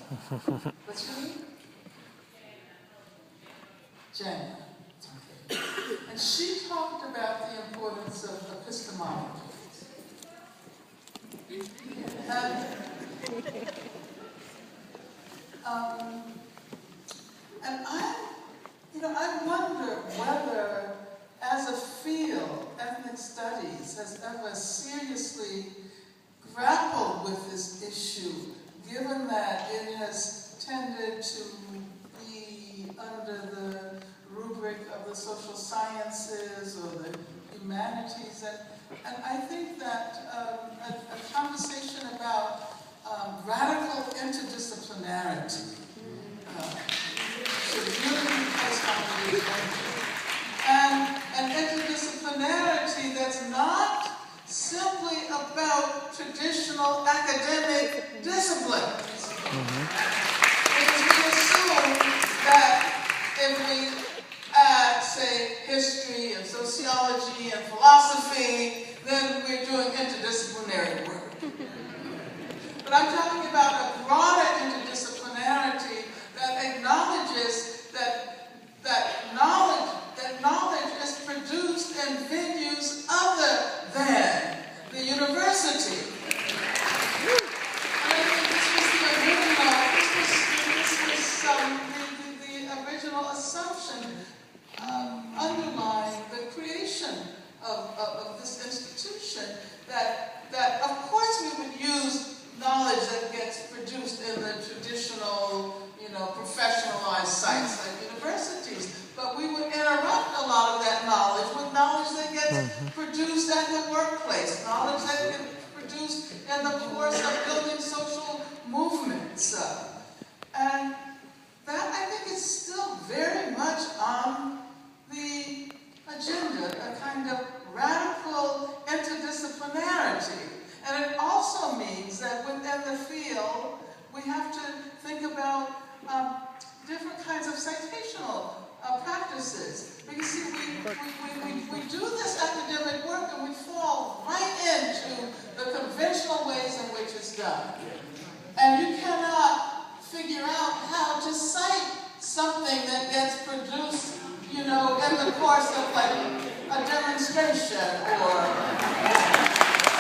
What's your name? Jen. Okay. And she talked about the importance of epistemology. And I wonder whether, as a field, ethnic studies has ever seriously grappled with this issue, given that it has tended to be under the rubric of the social sciences or the humanities. And I think that a conversation about radical interdisciplinarity should really be placed on the agenda. And an interdisciplinarity that's not simply about traditional academic disciplines. Because we assume that if we add, say, history and sociology and philosophy, then we're doing interdisciplinary work. But I'm talking about a broader interdisciplinarity that acknowledges that knowledge is produced in venues other than the university. And I think this was the original assumption underlying the creation of this institution, that of course we would use knowledge that gets produced in the traditional, professionalized sites like universities, but we would interrupt a lot of that knowledge with knowledge that gets produced at the workplace, knowledge that gets produced in the course of building social movements. And that, I think, is still very much on the agenda, a kind of radical interdisciplinarity. And it also means that within the field, we have to think about different kinds of citational practices. Because see, we do this academic work and we fall right into the conventional ways in which it's done. And you cannot figure out how to cite something that gets produced, in the course of like a demonstration or.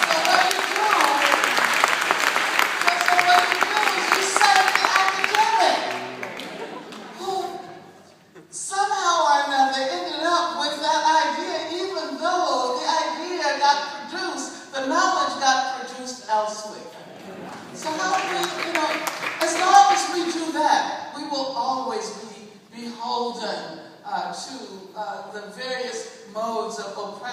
So what you do is you cite the academic who somehow or another ended up with that idea, even though the idea got produced, the knowledge got produced elsewhere. So how do we, as long as we do that, we will always be beholden to the various modes of oppression